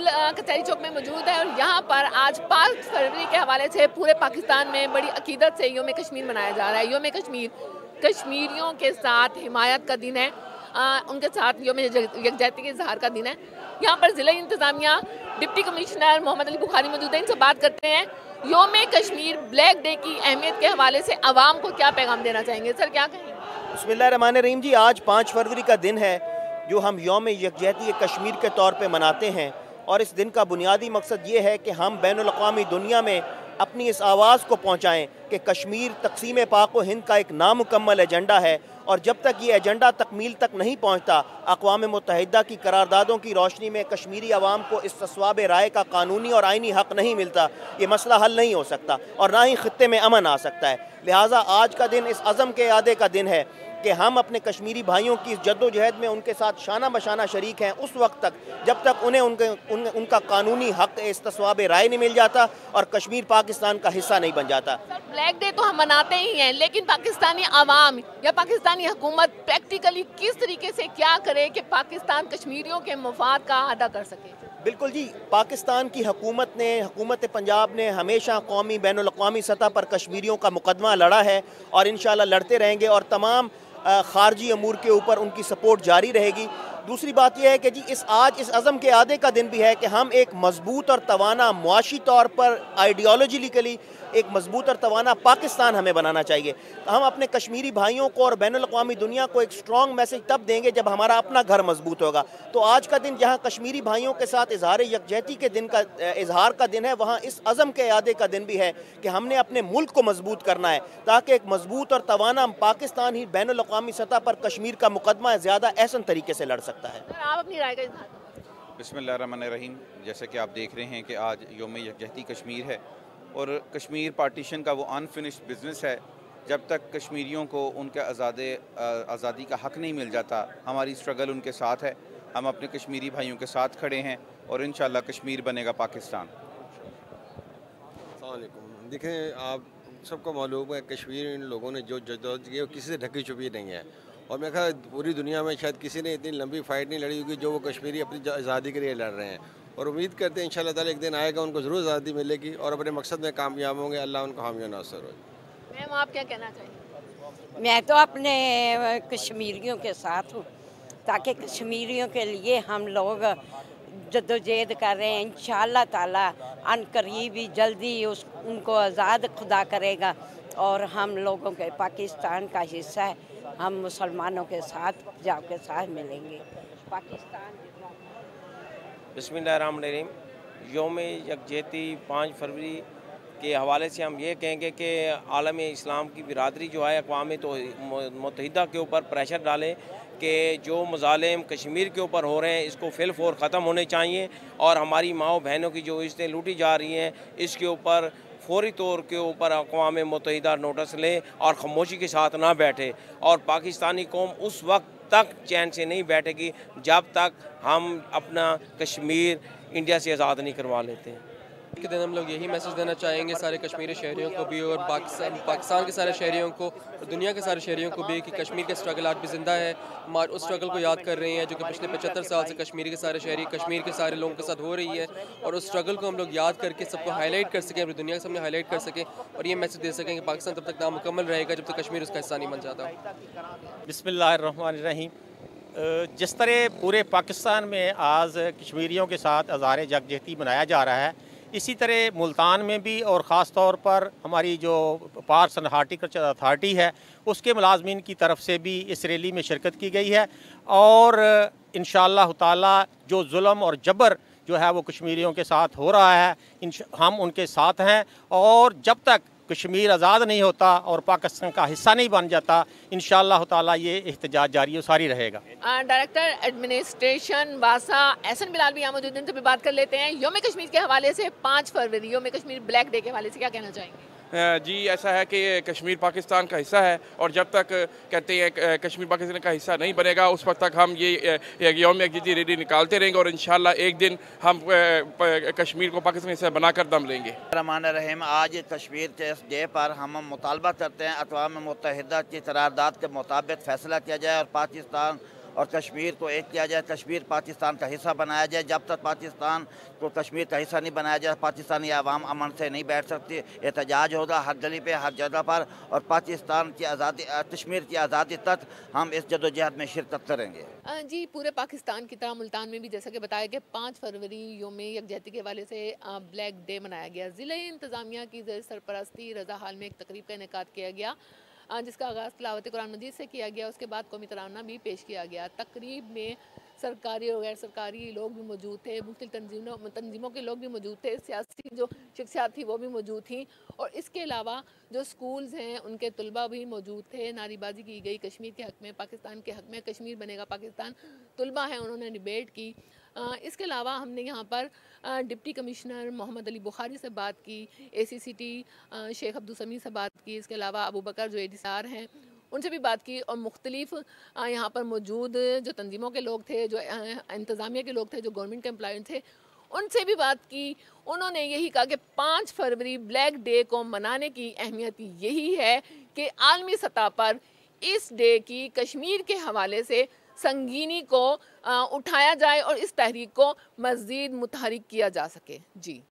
बिल्कुल कचहरी चौक में मौजूद है और यहाँ पर आज 5 फरवरी के हवाले से पूरे पाकिस्तान में बड़ी अकीदत से योम कश्मीर मनाया जा रहा है। योम कश्मीर कश्मीरियों के साथ हिमायत का दिन है, उनके साथ योम यकजहती के इजहार का दिन है। यहाँ पर ज़िला इंतज़ामिया डिप्टी कमिश्नर मोहम्मद अली बुखारी मौजूद हैं, इनसे बात करते हैं। योम कश्मीर ब्लैक डे की अहमियत के हवाले से आवाम को क्या पैगाम देना चाहेंगे? सर क्या कहेंगे? बिस्मिल्लाहिर्रहमानिर्रहीम जी, आज 5 फरवरी का दिन है जो हम योम यकजहती कश्मीर के तौर पे मनाते हैं और इस दिन का बुनियादी मकसद ये है कि हम बैनुल-अक़वामी दुनिया में अपनी इस आवाज़ को पहुँचाएँ कि कश्मीर तक़सीम पाक व हिंद का एक नामुकम्मल एजेंडा है और जब तक ये एजेंडा तकमील तक नहीं पहुँचता, अक़वाम मुत्तहिदा की करारदादों की रोशनी में कश्मीरी अवाम को इस तस्वाब राय का कानूनी और आइनी हक़ नहीं मिलता, ये मसला हल नहीं हो सकता और ना ही ख़ित्ते में अमन आ सकता है। लिहाजा आज का दिन इस अज़म के यादे का दिन है कि हम अपने कश्मीरी भाइयों की इस जद्दोजहद में उनके साथ शाना बशाना शरीक हैं उस वक्त तक जब तक उन्हें उनका कानूनी हक़ इस तस्वाब राय नहीं मिल जाता और कश्मीर पाकिस्तान का हिस्सा नहीं बन जाता। ब्लैक डे तो हम मनाते ही हैं, लेकिन पाकिस्तानी आवाम या पाकिस्तानी हुकूमत प्रैक्टिकली किस तरीके से क्या करे कि पाकिस्तान कश्मीरियों के मफाद का अदा कर सके? बिल्कुल जी, पाकिस्तान की हुकूमत ने, हुकूमत पंजाब ने हमेशा कौमी बैनुल-अक़वामी सतह पर कश्मीरियों का मुकदमा लड़ा है और इंशाअल्लाह लड़ते रहेंगे और तमाम खारजी अमूर के ऊपर उनकी सपोर्ट जारी रहेगी। दूसरी बात यह है कि जी इस अज़म के आदे का दिन भी है कि हम एक मजबूत और तवाना मुआशी तौर पर आइडियोलॉजिकली एक मजबूत और तवाना पाकिस्तान हमें बनाना चाहिए। हम अपने कश्मीरी भाइयों को और बैनुल-अक़वामी दुनिया को एक स्ट्रॉन्ग मैसेज तब देंगे जब हमारा अपना घर मजबूत होगा। तो आज का दिन जहाँ कश्मीरी भाइयों के साथ इजहार यकजहती के दिन का इजहार का दिन है, वहाँ इस अज़म के यादे का दिन भी है कि हमने अपने मुल्क को मजबूत करना है ताकि एक मजबूत और तवाना पाकिस्तान ही बैनुल-अक़वामी सतह पर कश्मीर का मुकदमा ज़्यादा ऐसन तरीके से लड़ सकता है। आप अपनी राय का इज़हार। बिस्मिल्लाहिर्रहमानिर्रहीम, जैसे कि आप देख रहे हैं कि आज योम यकजहती कश्मीर है और कश्मीर पार्टीशन का वो अनफिनिश्ड बिज़नेस है। जब तक कश्मीरियों को उनके आज़ादी का हक़ नहीं मिल जाता, हमारी स्ट्रगल उनके साथ है। हम अपने कश्मीरी भाइयों के साथ खड़े हैं और इंशाअल्लाह कश्मीर बनेगा पाकिस्तान। अस्सलाम वालेकुम। देखें, आप सबको मालूम है कश्मीर इन लोगों ने जो जद्दोजहद की है वो किसी से ढकी छुपी नहीं है और मेरे ख्याल पूरी दुनिया में शायद किसी ने इतनी लंबी फ़ाइट नहीं लड़ी होगी जो वो कश्मीरी अपनी आज़ादी के लिए लड़ रहे हैं और उम्मीद करते हैं इंशाअल्लाह ताला एक दिन आएगा उनको ज़रूर आज़ादी मिलेगी और अपने मकसद में कामयाब होंगे। अल्लाह उनको हामी नासर हो। मैम आप क्या कहना चाहिए? मैं तो अपने कश्मीरियों के साथ हूँ ताकि कश्मीरियों के लिए हम लोग जद्दोजहद कर रहे हैं। इंशाअल्लाह ताला अनकरीब ही जल्दी उनको आज़ाद खुदा करेगा और हम लोगों के पाकिस्तान का हिस्सा है, हम मुसलमानों के साथ पंजाब के साथ मिलेंगे पाकिस्तान। बिस्मिल्लाहिर्रहमानिर्रहीम, योम यकजहती 5 फरवरी के हवाले से हम ये कहेंगे कि आलम इस्लाम की बिरादरी जो है अक़वाम मुत्तहिदा के ऊपर प्रेशर डालें कि जो मज़ालिम कश्मीर के ऊपर हो रहे हैं इसको फ़िलफ़ौर ख़त्म होने चाहिए और हमारी माओ बहनों की जो इज़्ज़तें लूटी जा रही हैं इसके ऊपर फौरी तौर के ऊपर अक़वाम मुत्तहिदा नोटिस ले और ख़ामोशी के साथ ना बैठे और पाकिस्तानी कौम उस वक्त तक चैन से नहीं बैठेगी जब तक हम अपना कश्मीर इंडिया से आज़ाद नहीं करवा लेते हैं। के दिन हम लोग यही मैसेज देना चाहेंगे सारे कश्मीरी शहरियों को भी और पाकिस्तान के सारे शहरियों को और दुनिया के सारे शहरियों को भी कि कश्मीर के स्ट्रगल आज भी ज़िंदा है। हम उस स्ट्रगल को याद कर रहे हैं जो कि पिछले 75 साल से कश्मीर के सारे शहरी कश्मीर के सारे लोगों के साथ हो रही है और उस स्ट्रगल को हम लोग याद करके सबको हाईलाइट कर सकें, अपनी दुनिया के सामने हाईलाइट कर सकें और ये मैसेज दे सकें कि पाकिस्तान तब तक नामुकम्मल रहेगा जब तक कश्मीर उसका हिस्सा नहीं बन जाता। बिस्मिल्लाहिर्रहमानिर्रहीम, जिस तरह पूरे पाकिस्तान में आज कश्मीरियों के साथ इज़हार यकजहती मनाया जा रहा है, इसी तरह मुल्तान में भी और ख़ास तौर पर हमारी जो पार्क्स एंड हॉर्टिकल्चर अथॉरिटी है उसके मुलाजमीन की तरफ से भी इस रैली में शिरकत की गई है और इंशाअल्लाह ताला जो जुल्म और जबर जो है वो कश्मीरियों के साथ हो रहा है, हम उनके साथ हैं और जब तक कश्मीर आज़ाद नहीं होता और पाकिस्तान का हिस्सा नहीं बन जाता, इंशाअल्लाह ताला ये एहतजाज जारी और सारी रहेगा। डायरेक्टर एडमिनिस्ट्रेशन वासा एहसन बिलाल भी यहाँ मौजूद हैं, इनसे भी बात कर लेते हैं। योम कश्मीर के हवाले से 5 फरवरी योम कश्मीर ब्लैक डे के हवाले से क्या कहना चाहेंगे? जी, ऐसा है कि कश्मीर पाकिस्तान का हिस्सा है और जब तक कहते हैं कश्मीर पाकिस्तान का हिस्सा नहीं बनेगा उस वक्त तक हम ये योम यकजहती रैली निकालते रहेंगे और इंशाअल्लाह एक दिन हम कश्मीर को पाकिस्तान हिस्सा बनाकर दम लेंगे। रहमान, आज कश्मीर के इस डे पर हम मुतालबा करते हैं अक़वाम मुत्तहिदा की करारदाद के मुताबिक फ़ैसला किया जाए और पाकिस्तान और कश्मीर को एक किया जाए, कश्मीर पाकिस्तान का हिस्सा बनाया जाए। जब तक पाकिस्तान को कश्मीर का हिस्सा नहीं बनाया जाए, पाकिस्तानी आवाम अमन से नहीं बैठ सकती। एहतजाज होगा हर गली पे, हर जगह पर, और पाकिस्तान की आज़ादी, कश्मीर की आज़ादी तक हम इस जदोजहद में शिरकत करेंगे। जी, पूरे पाकिस्तान की तरह मुल्तान में भी जैसा कि बताया गया 5 फरवरी योम यकजहती के हवाले से ब्लैक डे मनाया गया। ज़िले इंतज़ामिया की सरपरस्ती रज़ा हाल में एक तकरीब का इनेकाद किया गया, जिसका आगाज़ तिलावत कुरान मजीद से किया गया। उसके बाद कौमी तराना भी पेश किया गया। तकरीब में सरकारी और गैर सरकारी लोग भी मौजूद थे, मुख्तलिफ तंजीमों के लोग भी मौजूद थे, सियासी जो शख्सियात थी वो भी मौजूद थी, और इसके अलावा जो स्कूल्स हैं उनके तलबा भी मौजूद थे। नारेबाजी की गई कश्मीर के हक़ में, पाकिस्तान के हक़ में, कश्मीर बनेगा पाकिस्तान। तलबा हैं, उन्होंने डिबेट की। इसके अलावा हमने यहाँ पर डिप्टी कमिश्नर मोहम्मद अली बुखारी से बात की, ACCT शेख अब्दुल समी से बात की। इसके अलावा अबू बकर जो ADCR हैं उनसे भी बात की, और मुख्तलिफ यहाँ पर मौजूद जो तंजीमों के लोग थे, जो इंतज़ामिया के लोग थे, जो गवर्नमेंट के एम्प्लॉय थे, उनसे भी बात की। उन्होंने यही कहा कि 5 फरवरी ब्लैक डे को मनाने की अहमियत यही है कि आलमी सतह पर इस डे की कश्मीर के हवाले से संगीनी को उठाया जाए और इस तहरीक को मज़ीद मुतहरिक किया जा सके। जी।